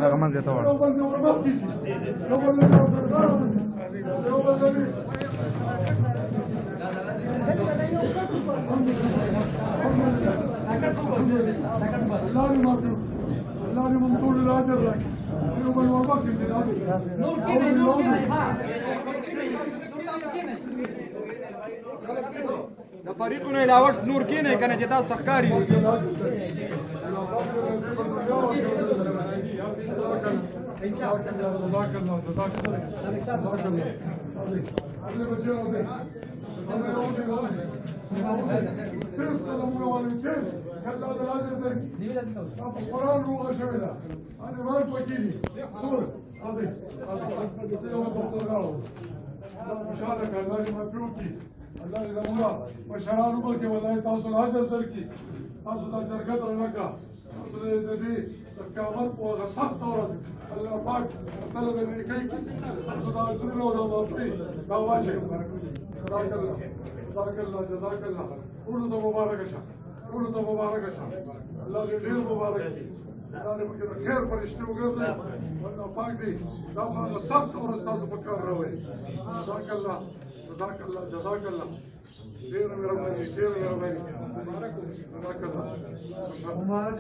هغه منځ ته وړه د فریقونو علاوه نور کینې کنه چې تاسو ښکاري الله دې زموږ مشرانو کې ولای تاسو له اجر درکړي تاسو ته شرکت ورنکړه تاسو د دې قیامت په هغه سخت ورځ الله پاک تعالی دې کوي تاسو دا ټول او دا مفري دا واچي جزاک الله ټول ته مبارک شه ټول ته مبارک شه الله دې ډېر مبارک کړي الله دې موږ ته خیر فرشته وګرځي الله پاک دې دا هغه سخت ورځ تاسو په کار راوړي جزاک الله جزاك الله جزاك الله خير من ربنا خير من ربنا مبارك الله مبارك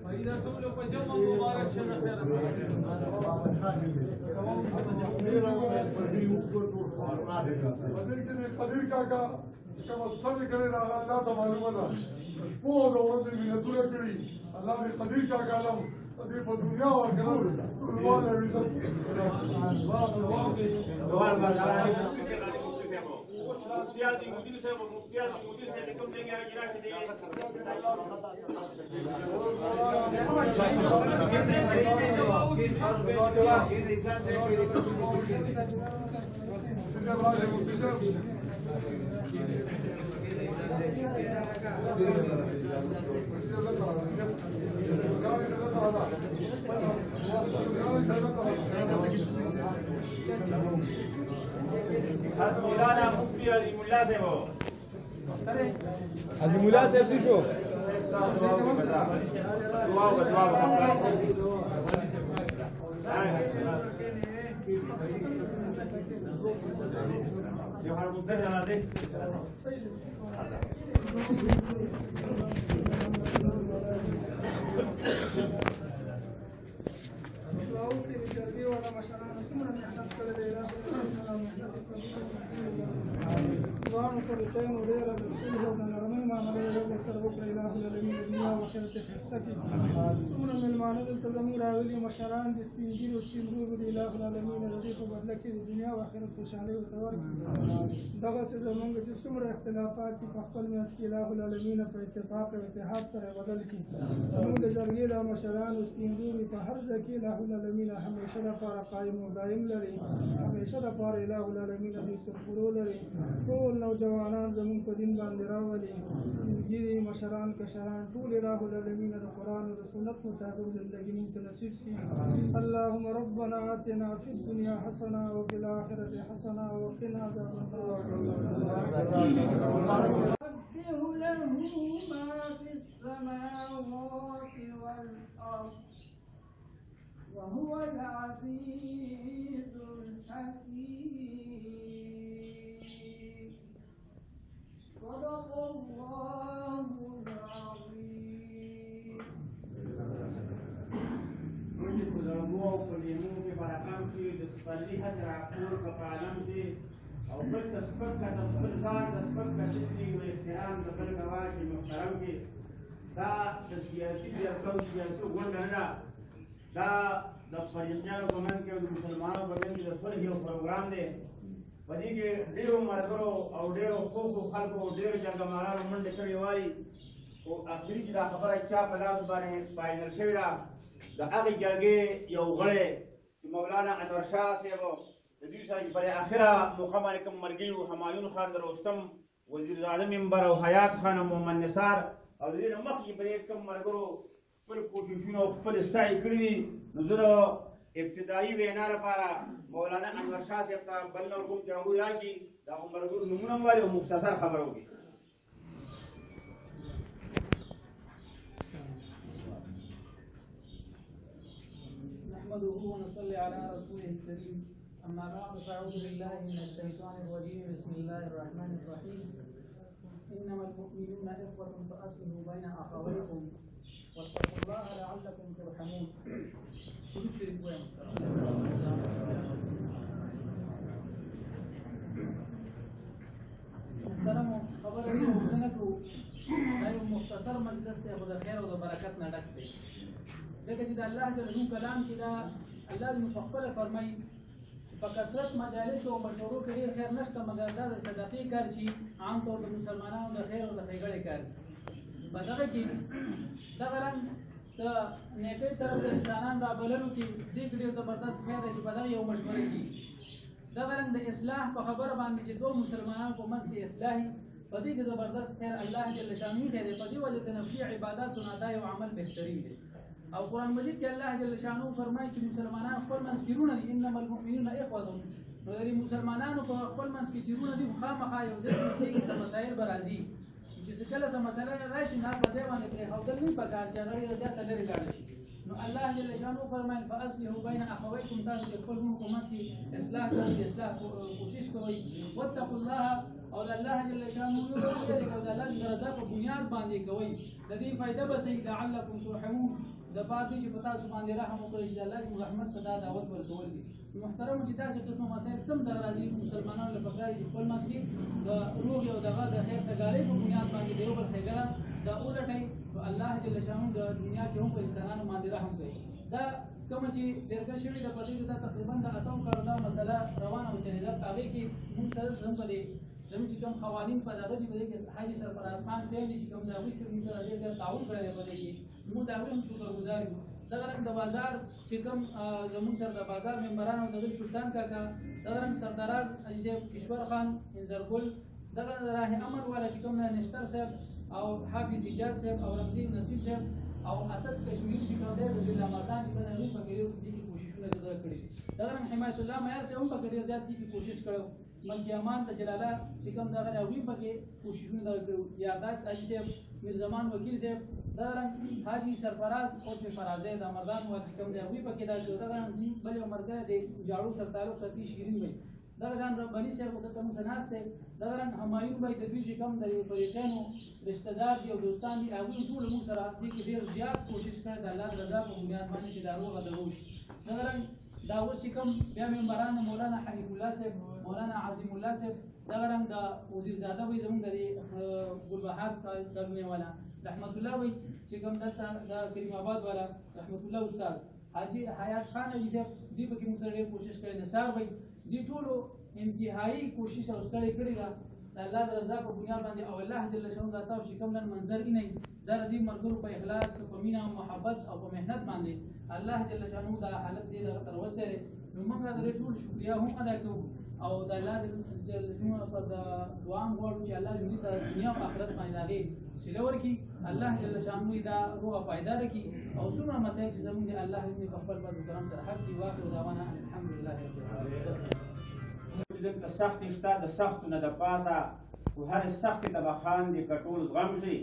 فإذا تملك جمع مبارك شرف قدیر کاکا کوم ستړي کړي دا الله ته معلومه ده شپو د ورځې مینتونه کړي الله دې قدیر کاکا لم دې په دنیا او آخرت ټول عزت مفتیات مدیر صاحب کوم ځای کې راځي مولانا مفتی علی مولا صاحب حاجی مولا صاحب څه شو څومره مېلمانه دلته زموږ راغلي مشران دي سپین ږیري او سپین روبه د اله العالمین د دې په بدله کې د دنیا او آخرت خوشحالۍ ورته ورکړي دغسې زموږ چې څومره اختلافات دي په خپل منځ کې اله العالمین په اتفاق او اتحاد سره بدل کړي زموږ د جرګې د مشرانو سپین ږیري په هر ځای کې اله العالمین همیشه لپاره قایم او دایم لري همیشه لپاره اله العالمین دوی سرخورو لري ټول نوجوانان زموږ په دین باندې راولي سپین ږیري مشران کشران ټول اله العالمین د قرآن و د سنت مطابق زندگی موږ ته نصیب کړي اللهم ربنا آتنا فی الدنیا حسنه وفي الآخرة حسنه وقنا عذاب النار له ما في السماوات والأرض وهو العزيز الحكيم صدق الله العظيم. او بل تسبب کا تسبب ځان تسبب کا تشریح او احترام د بل گواهی محترم کې دا سیاسي جلسه او سیاسي غونډه نه دا د فریقانو په منځ کې او د مسلمانانو په منځ کې د صلح یو پروګرام دی په دې کې ډېرو مرګرو او ډېرو خلکو او ډېرو جنګمارانو منډې کړې وایي او اخري چې دا خبره چا په لاس باندې فاینل شوې ده د هغې جرګې یو غړی چې مولانا انور شاه صاحب د دوی سره چې پر اخره موقع باندې کوم ملګري وو همایون خان د رستم وزیر زاده ممبر او حیات خان او محمد نثار او د دې نه مخکې پرې کوم ملګرو خپل کوششونه او خپل سعی کړي دي نو زه د ابتدایي وینا لپاره مولانا انور شاه صاحب ته بلنه ورکوم چې هغوی راشي د هغو ملګرو نومونه هم وایي او مختصر خبره وکړي. نحمده ونصلي على رسوله الكريم أما بعد فأعوذ بالله من الشيطان الرجيم بسم الله الرحمن الرحيم إنما المؤمنون إخوة فأصلحوا بين أخويكم واتقوا الله لعلكم ترحمون. محترم خبره دې وګڼه کړو دا یو مختصر مجلس دی خو د خیر او د برکت نه ډک دی ځکه چې د الله جل جلاله کلام چې دا الله دې په خپله فرمایي په کثرت مجالس او مشورو کې ډېر خیر نشته مګر دا د صدقې کار چې عام طور د مسلمانانو د خیر او د ښېګړې کار په دغه کې دغه رنګ څه نیکۍ طرف د انسانان رابللو کې دې کې ډېر زبردست خیر دی چې په دغه یو مشوره کې دغه رنګ د اصلاح په خبره باندې چې دوه مسلمانانو په منځ کې اصلاحي په دې کې زبردست خیر الله جل شانه خیر په دې وجه د نفلي عباداتو نه دا یو عمل بهترین دی او قرآن مجید کې الله جل شانه فرمایي چې مسلمانان خپل منځ کې رونه دي انما المؤمنون اخوه نو د مسلمانانو په خپل منځ کې چې رونه دي خامخا یو ځای کې څه مسایل به راځي چې کله څه مسله راشي نه په دې باندې پرېښودل نه پکار چې هغه یې ځای ته لرې لاړ شي نو الله جل شانه فرمایي فاصلحوا بین اخویکم تاسو چې خپل په منځ کې اصلاح کوئ اصلاح کوشش کوئ واتقوا الله او الله جل شانه او د الله درجه په بنیاد باندې کوئ د دې فائدہ به سي لعلکم ترحمون د پاتې چې په تاسو باندې رحم وکړي چې الله دې رحمت ته دا دعوت ورکول دي محترم چې تاسو قسمه مسائل سم د راځي مسلمانانو لپاره چې خپل مسکی د روغ او دغه د خیر سګالۍ په بنیاد باندې دیو بل خیګره دا اولټي او الله جل شانه د دنیا کې هم په انسانانو باندې رحم کوي دا کوم چې درګه شوی د پدې دا تقریبا د اتم کارو دا مسله روانه و چې دا هغه کې موږ سره هم پدې زموږ چې کوم قوانین په دغه دی کې حاجی سرفراز خان ته چې کوم دا وی کوم سره ډېر تعاون کړی په دې کې موږ دا هم شکرګزار یو دغه رنګ د بازار چې کوم زموږ سره د بازار ممبران او د سلطان کاکا دغه رنګ سرداراز حاجی کشور خان انزرګل دغه راه امر والا چې کوم نشتر صاحب او حافظ ایجاد صاحب او رمضان نصیب صاحب او اسد کشمیری چې کوم دی د الله مردان چې د هغې په کې دې کوششونه کړي دغه رنګ حمایت الله معیار ته هم په کې ډېر زیات دې کوشش کړو ملکی امان د جلاله چې کوم دغه هغوی په کې کوششونه کړو یادات حاجي صاحب میر زمان وکیل صاحب دغه رنګ حاجي سرفراز او فرازه د مردان و چې کوم د هغوی په کې دا دغه بل یو مرګه د جاړو سره تعلق ساتي شیرین وي دغه ځان رباني صاحب ته کوم سناس دی دغه رنګ همایون بای د دوی چې کوم د فریقینو رشتہ دار دي او دوستان دي هغوی ټول موږ سره دې کې ډېر زیات کوشش کړی د الله رضا په بنیاد باندې چې دا روغه د روش دغه رنګ دا اوس چې کوم بیا ممبران مولانا حنیف الله صاحب مولانا عظیم الله صاحب دغه رنګ د وزیر زاده وي زموږ د ګلبهار درنې والا رحمت الله وي چې کوم دلته د کریم آباد والا رحمت الله استاد حاجي حیات خان حاجي صاحب دې په کې موږ سره ډېر کوشش کړی نثار وي دې ټولو انتهایی کوشش او ستړی کړی ده د الله د رضا په بنیاد باندې او الله جل شانه دا تاسو چې کوم نن منظر نه دا د دې ملګرو په اخلاص په مینا او محبت او په مهنت باندې الله جل شانه دا حالت دې تر وسره نو موږ د ټول شکریا هم ادا کوو او د الله جل شانه په دعا غواړو چې الله دې د دنیا او آخرت باندې هغه سله ورکړي الله جل شانه دا روغه فائدہ لري او څومره مسایل چې زموږ الله دې په خپل فضل کرم سره حق دی واخر دعوانا الحمدلله رب العالمین دلته سخت شته د سختو نه د پاسه خو هرې سختې ته به خاندې کټول غم شي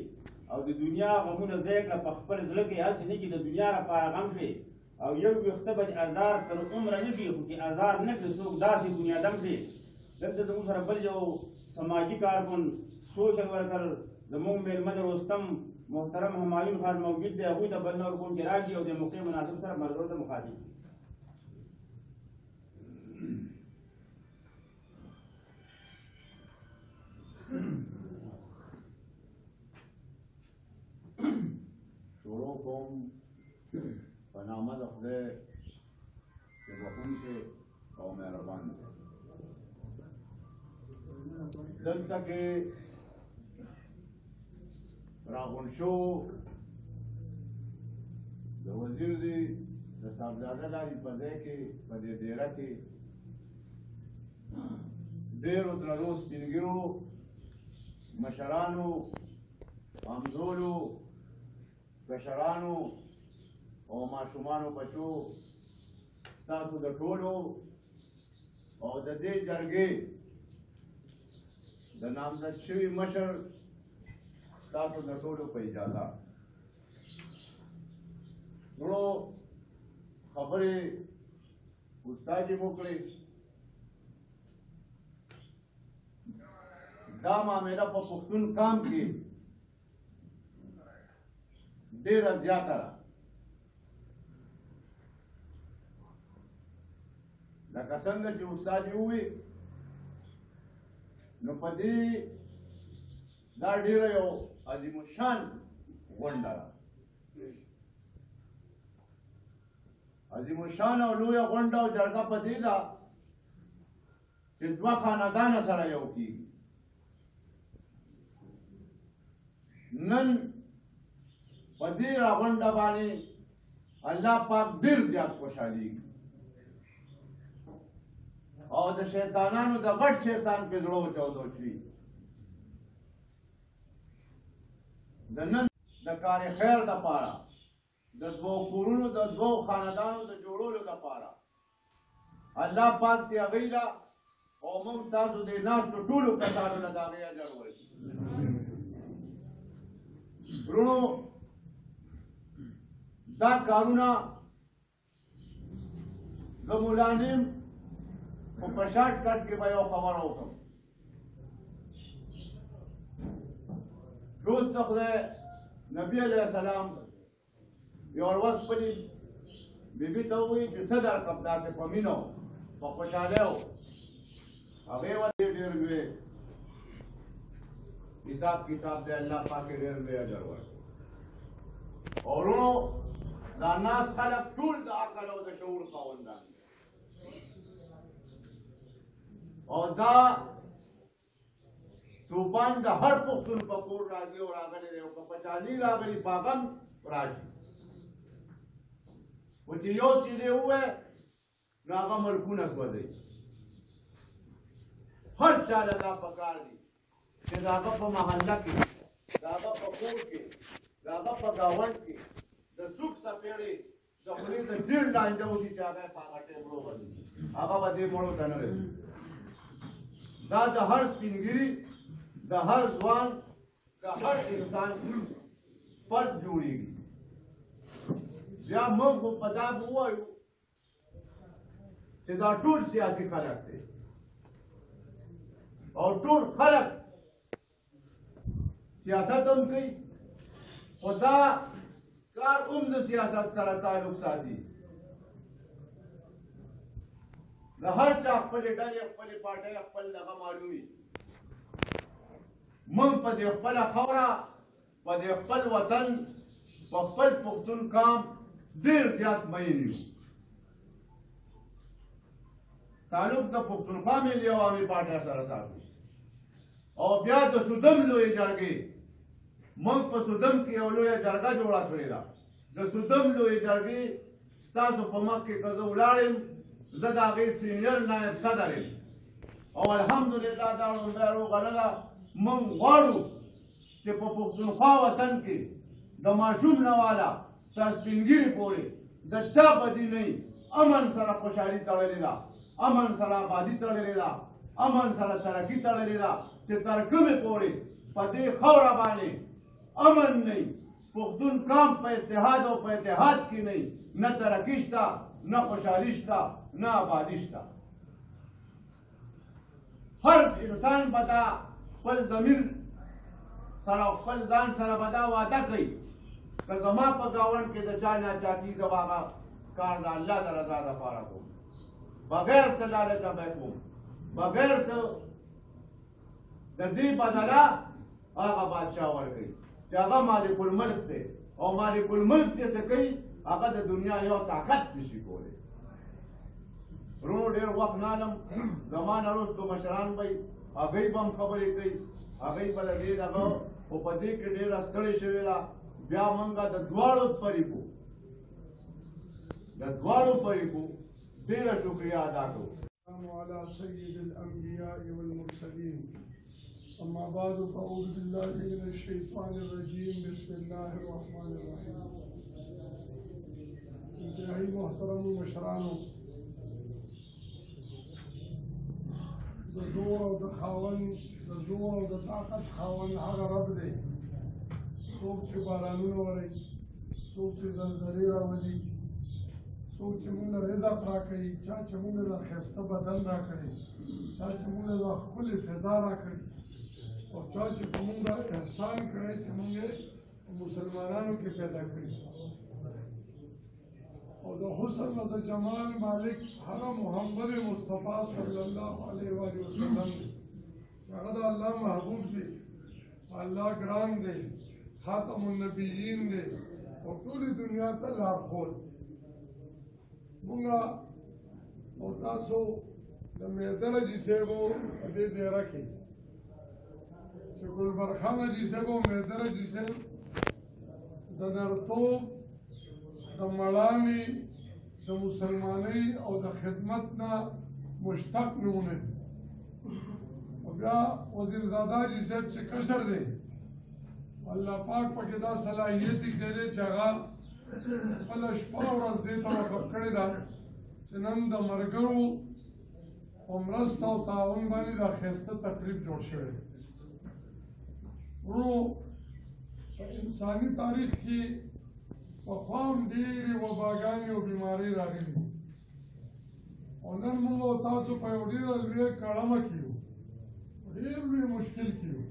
او د دنیا غمونه ځای کړه په خپل زړه کې هسې نه چې د دنیا لپاره غم شي او یو ویښته به د ازار تر عمره نه شي خو چې ازار نه کړي څوک داسې بنیادم شي دلته زموږ سره بل یو سماجي کارکن سوشل ورکر زموږ میلمه د رستم محترم همایون خان موجود دی هغوی ته بل نه ورکوم چې راشي او د موقع مناسب سره ملګرو ته مخاطب شروع کوم په نامه د خدای چې بخښونکی او مهربان دی دلته کې راغون شو د وزیر دی د صاحبزاده لارې په ځای کې په دې ډیره کې ډېرو درنو سپینګیرو مشرانو همزولو کشرانو او ماشومانو بچو ستاسو د ټولو او د دې جرګې د نامزد شوي مشر ستاسو د ټولو په اجازه ټولو خبرې استاد یې وکړې دا معامله په پښتون قام کې ډېره زیاته ده لکه څنګه چې استاد یې ووی نو په دې دا ډېره یو عظیم الشان غونډه ده عظیم الشان او لویه غونډه او جرګه په دې ده چې دوه خاندانه سره یو کېږي نن په دې راغونډه باندې الله پاک ډېر زیات خوشحالېږي او د شیطانانو د غټ شیطان په زړه وچاودو شي د نن د کار خیر دپاره د دوو کورونو د دوو خاندانو د جوړولو دپاره الله پاک دې هغوی له او موږ تاسو دې ناستو ټولو کسانو له د هغې اجر ورکړي ورونو دا کارونه د مولانیم په شارټ کټ کې به یو خبره وکړم روز څه خدای نبي علیه السلام یو ورځ خپلې بیبي ته ووایي چې څه درکړم داسې په مینه په خوشحالۍ و هغې ولې ډېر لوی حساب کتاب دی الله پاک یې ډېر لوی اجر ورکړي او ورونو دا ناس خلک ټول د عقل او د شعور خاوندان دي او دا توپان د هر پښتون په کور راځي او راغلی دی او که په چالي راغلي په هغه هم راځي خو چې یو څیز یې ووایي نو هغه ملکونه سوځوي هر چا له دا پکار دي چې د هغه په محله کې د هغه په کور کې د هغه په ګاونډ کې د سوک سپېړې د خولې د ډېر لانجه وشي چې هغه په هغه ټیم روغلي هغه به دې مړو ته نه رسي دا د هر سپینګیري د هر ځوان د هر انسان فرد جوړېږي بیا موږ خو په دا ووایو چې دا ټول سیاسي خلک دی او ټول خلک سیاست هم کوي خو دا کار هم د سیاست سره تعلق ساتي د هر چا خپلې ډلې خپلې پارټۍ خپل دغه معلومي موږ په دې خپله خاوره په دې خپل وطن په خپل پښتون قام ډېر زیات مین یو تعلق د پښتونخوا ملي عوامي پارټۍ سره ساتو او بیا د سودم لویې جرګې موږ په سودم کې یو لویه جرګه جوړه کړې ده د سودم لویې جرګې ستاسو په مخ کې که زه ولاړ یم زه د هغې سینیر نایب صدر یم او الحمدلله دا لومړی روغلله موږ غواړو چې په پښتونخوا وطن کې د ماشوم نه والا تر سپینګیري پورې د چا بدي نه امن سره خوشحالي تړلې ده امن سره آبادي تړلې ده امن سره ترقي تړلې ده چې تر کومې پورې په دې خاوره باندې امن نه پښتون قام په اتحاد او په اتحاد کې نه ترقي شته نه خوشحالي شته نه آبادي شته هر انسان به دا خپل ضمیر سره خپل ځان سره به دا وعده کوي که زما په ګاونډ کې د چا ناچاکي زه به هغه کار د الله د رضا دپاره کوم بغیر څه لالچه به کوم بغیر څه د دې بدله هغه بادشاه ورکوي چې هغه مالک الملک دی او مالک الملک چې څه کوي هغه د دنیا یو طاقت نشي کولی ورونو ډېر وخت نه علم زما نه وروستو مشران به هغوی به هم خبرې کوي هغوی به د دې دغه او په دې کې ډېره ستړې شوې ده بیا مونږه د دواړو طریقو ډېره شکریه ادا کوو. على سيد الأنبياء والمرسلين أما بعد فأعوذ بالله من الشيطان الرجيم بسم الله الرحمن الرحيم. انتهائی محترم مشرانو د زور او د طاقت خاوند هغه رب دی څوک چې بارانونه وروي څوک چې زلزلې راولي څوک چې موږ له رزق راکوي چا چې موږ له ښایسته بدن راکوي چا چې موږ له ښکلې فضا راکوي او چا چې په موږ احسان کړی چې موږ یې مسلمانانو کې پیدا کړي او د حسن او د جمال مالک هغه محمد مصطفی صلی الله علیه وسلم دی هغه د الله محبوب دی الله ګران دی خاتم النبیین دی او ټولې دنیا ته لارښود. مونږه او تاسو د میدر حاجي صاحب په دې ډیره کې چې ګلبرخان حاجي صاحب او میدر حاجي صاحب د نرتوب د مړانې د مسلمانۍ او د خدمت نه مشتق نمونه او بیا وزیرزاده حاجي صاحب چې کشر دی الله پاک پکې دا صلاحیت یې کړی چې هغه خپله شپه ورځ دې ته وقف کړې ده چې نن د ملګرو په مرسته او تعاون باندې دا ښایسته تقریب جوړ شوی دی. ورو په انساني تاریخ کې پخوا هم ډېرې وباګانې او بیمارۍ راغلي او نن موږ او تاسو په یو ډېره لویه کړمه کې یو ډېر لوی مشکل کې یو.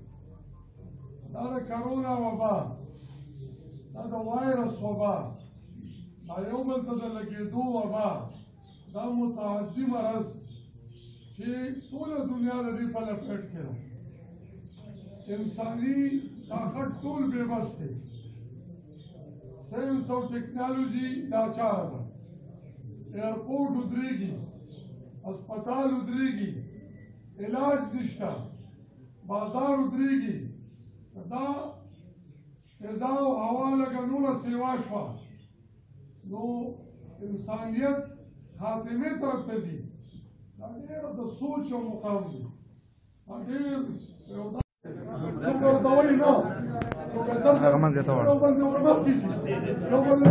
دا د کرونا وبا دا د وایرس وبا دا یو بل ته د لګېدو وبا دا متعدي مرض چې ټوله دنیا د دې په لپیټ کې ده. انساني طاقت ټول بې بس دی. ساینس او ټیکنالوژي لاچاره ده. ایرپورټ ودرېږي هسپتال ودرېږي علاج نشته بازار ودرېږي دا فضا او هوا لکه نوره سیوا شوه نو انسانیت خاتمې طرف ته ځي. دا ډېره د سوچ او مقام دی. دا ډېر یو څوک ورته وایي نه هغه منځ ته وړه یو بل دې ورمخکې شي یو بل دې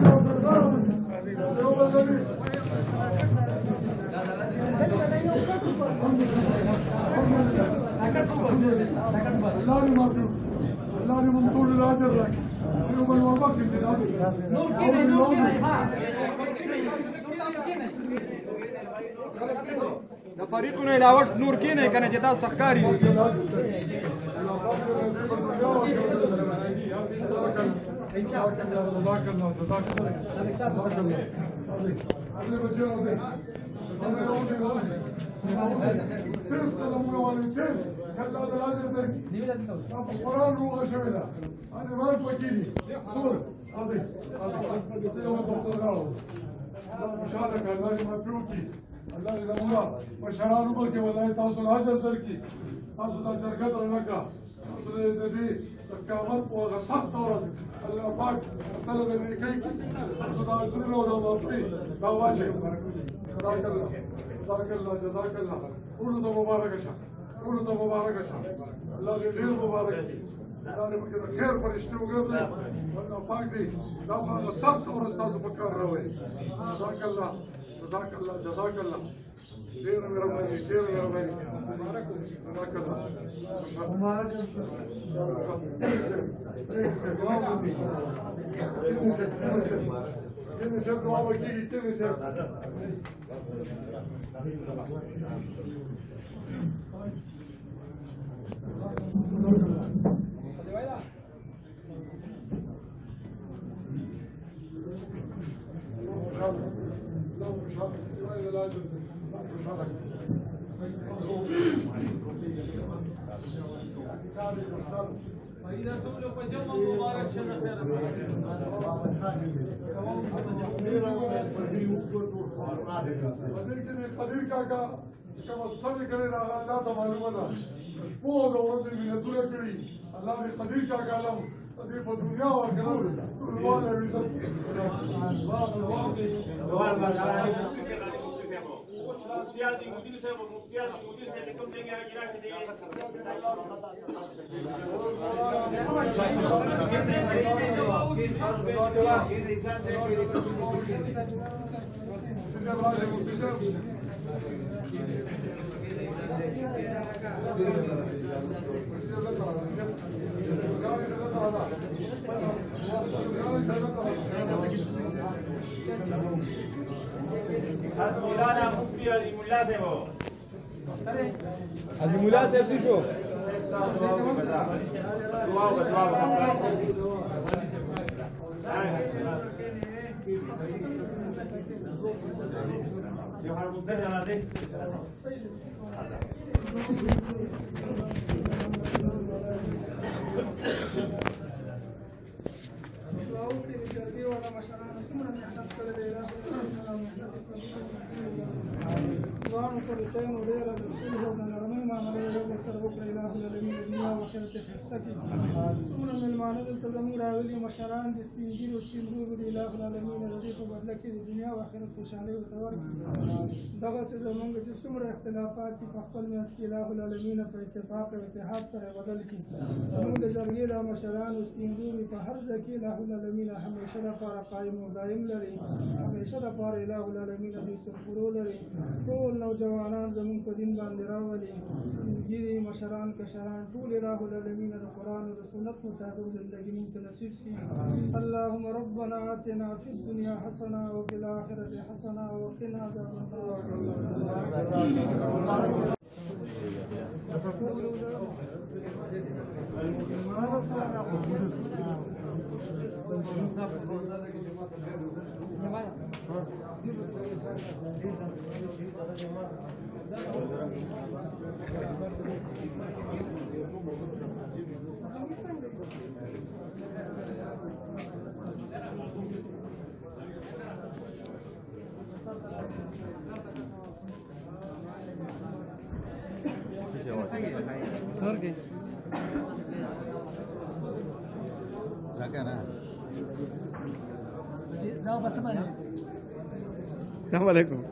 الله دې موږ ټول له اجر راکړي یو بل ورمخکې شي نور د فریقونو علاوه نور کینې کنه چې تاسو ښکاری قرآن روغه شوې ده هغه ورک پکې دي ټول خوشحاله که الله دې مطلوب کړي الله دې زموږ مشرانو پکې ولای تاسو له اجر درکړي تاسو دا جرګه درنه کړه تاسو د دې د قیامت په هغه سخته ورځ الله پاک طلب نیکۍ تاسو دا اجرونه او دا معافي دا واچوي. جزاک الله جزاک الله ټولو ته مبارکه شه ټولو ته مبارکه شه الله دې ډېر مبارک کړي الله دې پکې د خیر فرشتې وګرځي الله پاک دې دا په هغه سخته ورځ تاسو په کار راولي. جزاک الله جزاک الله جزاک الله ډېر مهرباني ډېر مهرباني جزاک الله Tiene ser dua begini, tiene ser. فإذا تولوا فجمع مبارك شرف قدیر کاکا کوم ستړي کړي دا الله ته معلومه ده شپو د ورځې مینتونه کړي الله دې قدیر کاکا لم دې په دنیا او آخرت ټول عزت مفتیاتی مدیر صاحب کوم دی کې راځي دي مولانا مفتی علی مولا صاحب حاجی مولا صاحب څه شو څومره مېلمانه دلته زموږ راغلي مشران دي سپین ږیري او سپین روغې دي اله العالمین د دې په بدله کې د دنیا او آخرت خوشحالۍ ورته ورکړي دغسې زموږ چې څومره اختلافات دي په خپل منځ کې اله العالمین په اتفاق او اتحاد سره یې بدل کړي زموږ د جرګې دا مشران او سپین روغې په هر ځای کې اله العالمین همیشه لپاره قایم او دایم لري همیشه لپاره اله العالمین دوی سرخورو لري ټول نوجوانان زموږ په دین باندې راولي سپین ږیري مشران کشران ټول اله العالمین د قرآن و د سنت مطابق زندگی مونږ ته نصیب کړي اللهم ربنا آتنا فی الدنیا حسنه وفي الآخرة حسنه وقنا عذاب السلام علیکم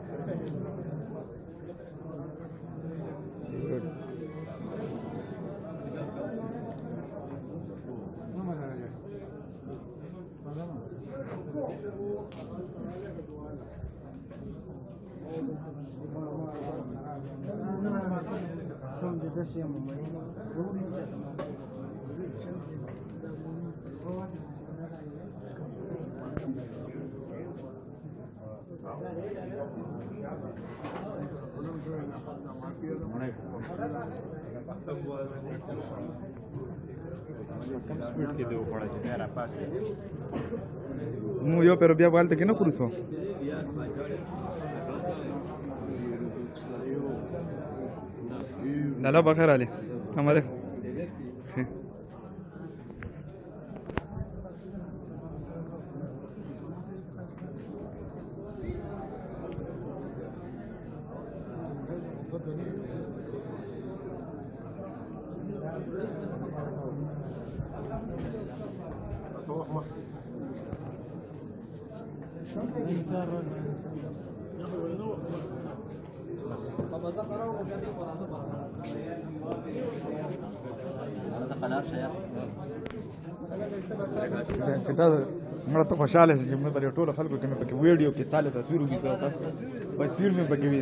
نو یو پر بیا والته کې نه خورسو لالا بخیر علي السلام علیکم چې دا مړه ته خوشاله شي چې موږ په ټولو خلکو کې مې پکې ویډیو کې تاله تصویر وکړي تصویر مې پکې وي